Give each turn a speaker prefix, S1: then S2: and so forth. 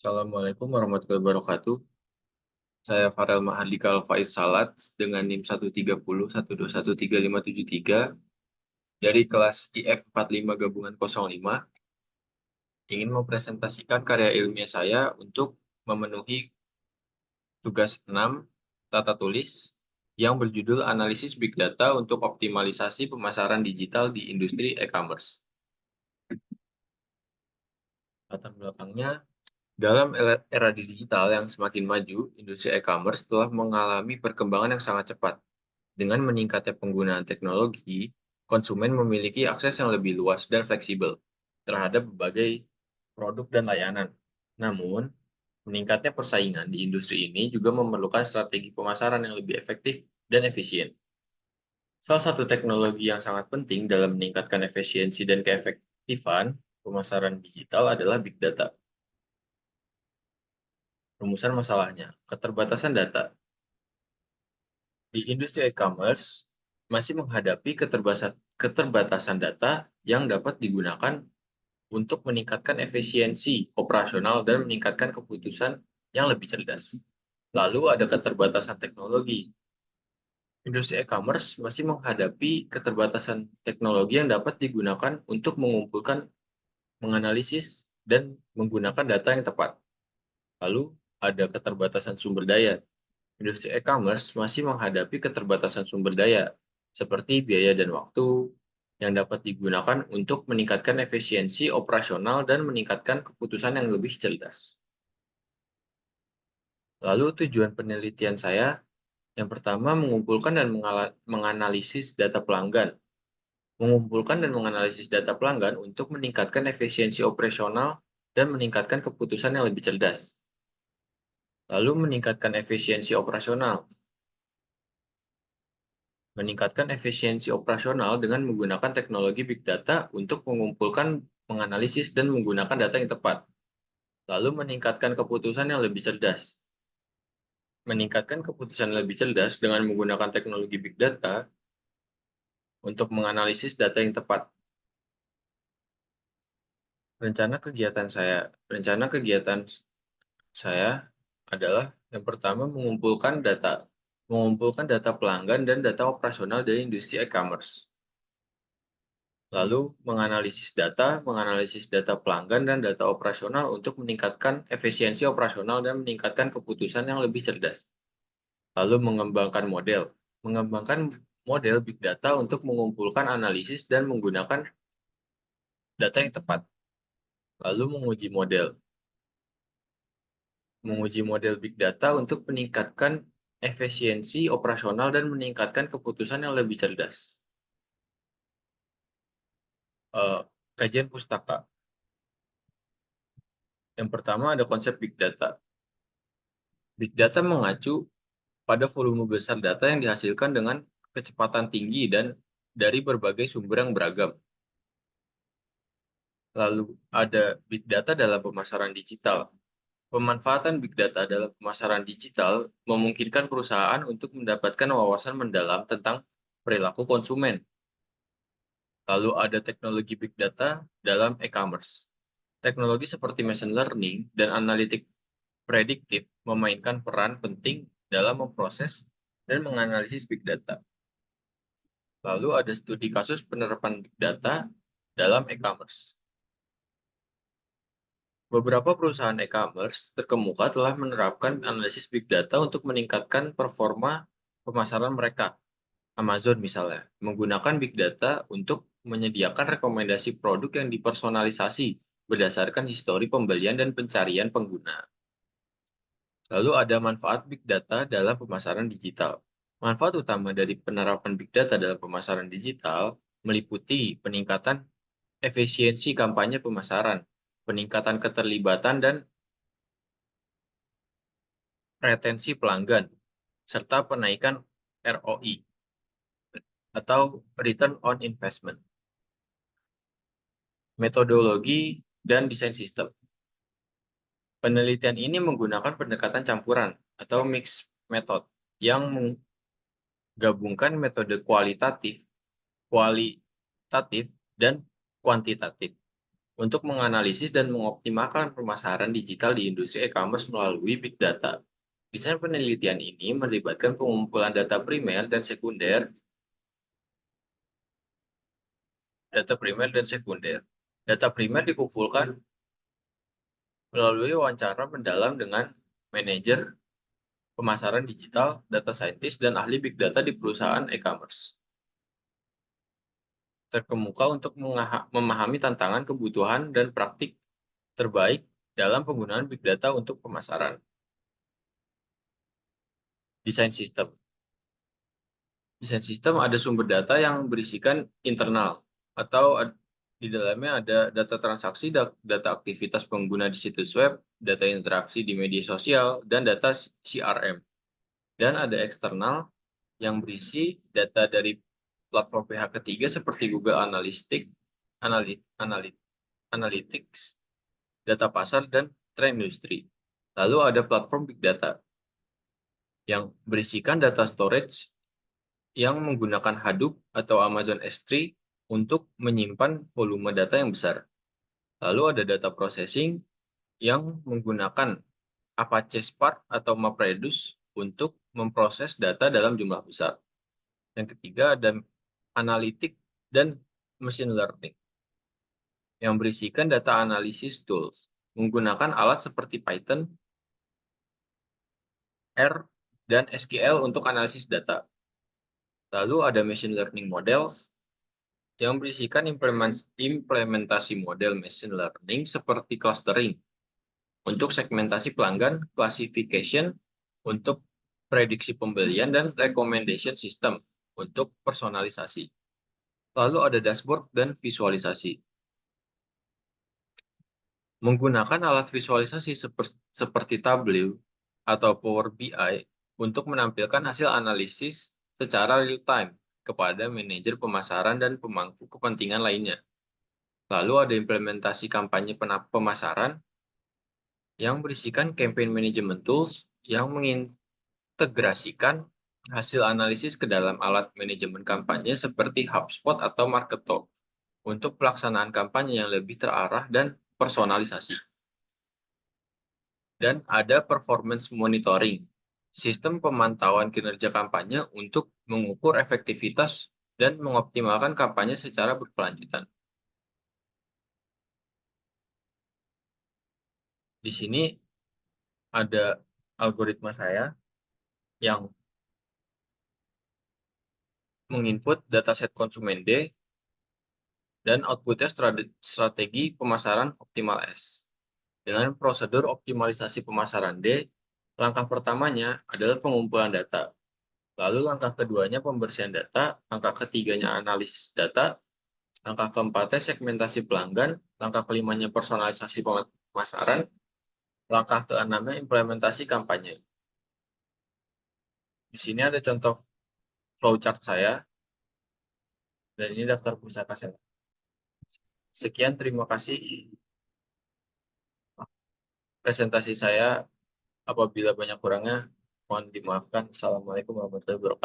S1: Assalamualaikum warahmatullahi wabarakatuh. Saya Farel Mahardika Alfaiz Salat dengan NIM 130121353 dari kelas IF 45 gabungan 05 ingin mempresentasikan karya ilmiah saya untuk memenuhi tugas 6 tata tulis yang berjudul Analisis Big Data untuk Optimalisasi Pemasaran Digital di Industri E-commerce. Latar belakangnya, dalam era digital yang semakin maju, industri e-commerce telah mengalami perkembangan yang sangat cepat. Dengan meningkatnya penggunaan teknologi, konsumen memiliki akses yang lebih luas dan fleksibel terhadap berbagai produk dan layanan. Namun, meningkatnya persaingan di industri ini juga memerlukan strategi pemasaran yang lebih efektif dan efisien. Salah satu teknologi yang sangat penting dalam meningkatkan efisiensi dan keefektifan pemasaran digital adalah big data. Rumusan masalahnya, keterbatasan data. Di industri e-commerce, masih menghadapi keterbatasan data yang dapat digunakan untuk meningkatkan efisiensi operasional dan meningkatkan keputusan yang lebih cerdas. Lalu ada keterbatasan teknologi. Industri e-commerce masih menghadapi keterbatasan teknologi yang dapat digunakan untuk mengumpulkan, menganalisis, dan menggunakan data yang tepat. Lalu ada keterbatasan sumber daya. Industri e-commerce masih menghadapi keterbatasan sumber daya, seperti biaya dan waktu, yang dapat digunakan untuk meningkatkan efisiensi operasional dan meningkatkan keputusan yang lebih cerdas. Lalu tujuan penelitian saya, yang pertama mengumpulkan dan menganalisis data pelanggan. Mengumpulkan dan menganalisis data pelanggan untuk meningkatkan efisiensi operasional dan meningkatkan keputusan yang lebih cerdas. Lalu meningkatkan efisiensi operasional. Meningkatkan efisiensi operasional dengan menggunakan teknologi big data untuk mengumpulkan, menganalisis, dan menggunakan data yang tepat. Lalu meningkatkan keputusan yang lebih cerdas. Meningkatkan keputusan yang lebih cerdas dengan menggunakan teknologi big data untuk menganalisis data yang tepat. Rencana kegiatan saya adalah yang pertama mengumpulkan data pelanggan dan data operasional dari industri e-commerce. Lalu menganalisis data pelanggan dan data operasional untuk meningkatkan efisiensi operasional dan meningkatkan keputusan yang lebih cerdas. Lalu mengembangkan model big data untuk mengumpulkan analisis dan menggunakan data yang tepat. Lalu menguji model big data untuk meningkatkan efisiensi operasional dan meningkatkan keputusan yang lebih cerdas. Eh, Kajian pustaka. Yang pertama ada konsep big data. Big data mengacu pada volume besar data yang dihasilkan dengan kecepatan tinggi dan dari berbagai sumber yang beragam. Lalu ada big data dalam pemasaran digital. Pemanfaatan big data dalam pemasaran digital memungkinkan perusahaan untuk mendapatkan wawasan mendalam tentang perilaku konsumen. Lalu ada teknologi big data dalam e-commerce. Teknologi seperti machine learning dan analitik prediktif memainkan peran penting dalam memproses dan menganalisis big data. Lalu ada studi kasus penerapan big data dalam e-commerce. Beberapa perusahaan e-commerce terkemuka telah menerapkan analisis big data untuk meningkatkan performa pemasaran mereka. Amazon misalnya, menggunakan big data untuk menyediakan rekomendasi produk yang dipersonalisasi berdasarkan histori pembelian dan pencarian pengguna. Lalu ada manfaat big data dalam pemasaran digital. Manfaat utama dari penerapan big data dalam pemasaran digital meliputi peningkatan efisiensi kampanye pemasaran, peningkatan keterlibatan dan retensi pelanggan, serta penaikan ROI atau Return on Investment. Metodologi dan desain sistem. Penelitian ini menggunakan pendekatan campuran atau mixed method yang menggabungkan metode kualitatif, dan kuantitatif. untuk menganalisis dan mengoptimalkan pemasaran digital di industri e-commerce melalui big data. Misalnya penelitian ini melibatkan pengumpulan data primer dan sekunder. Data primer dikumpulkan melalui wawancara mendalam dengan manajer pemasaran digital, data scientist, dan ahli big data di perusahaan e-commerce. Terkemuka untuk memahami tantangan, kebutuhan, dan praktik terbaik dalam penggunaan big data untuk pemasaran. Desain sistem. Desain sistem ada sumber data yang berisikan internal atau di dalamnya ada data transaksi, data aktivitas pengguna di situs web, data interaksi di media sosial, dan data CRM. Dan ada eksternal yang berisi data dari platform pihak ketiga seperti Google Analytics, data pasar, dan tren industri. Lalu ada platform big data yang berisikan data storage yang menggunakan Hadoop atau Amazon S3 untuk menyimpan volume data yang besar. Lalu ada data processing yang menggunakan Apache Spark atau MapReduce untuk memproses data dalam jumlah besar. Yang ketiga ada analitik dan machine learning yang berisikan data analysis tools menggunakan alat seperti Python, R, dan SQL untuk analisis data. Lalu ada machine learning models yang berisikan implementasi model machine learning seperti clustering untuk segmentasi pelanggan, classification untuk prediksi pembelian, dan recommendation system untuk personalisasi. Lalu ada dashboard dan visualisasi. Menggunakan alat visualisasi seperti Tableau atau Power BI untuk menampilkan hasil analisis secara real-time kepada manajer pemasaran dan pemangku kepentingan lainnya. Lalu ada implementasi kampanye pemasaran yang berisikan campaign management tools yang mengintegrasikan hasil analisis ke dalam alat manajemen kampanye seperti HubSpot atau Marketo untuk pelaksanaan kampanye yang lebih terarah dan personalisasi. Dan ada performance monitoring, sistem pemantauan kinerja kampanye untuk mengukur efektivitas dan mengoptimalkan kampanye secara berkelanjutan. Di sini ada algoritma saya yang menginput dataset konsumen D dan outputnya strategi pemasaran optimal S. Dengan prosedur optimalisasi pemasaran D, langkah pertamanya adalah pengumpulan data. Lalu langkah keduanya pembersihan data, langkah ketiganya analisis data, langkah keempatnya segmentasi pelanggan, langkah kelimanya personalisasi pemasaran, langkah keenamnya implementasi kampanye. Di sini ada contoh flowchart saya, dan ini daftar pusaka saya. Sekian, terima kasih. Presentasi saya apabila banyak kurangnya, mohon dimaafkan. Assalamualaikum warahmatullahi wabarakatuh.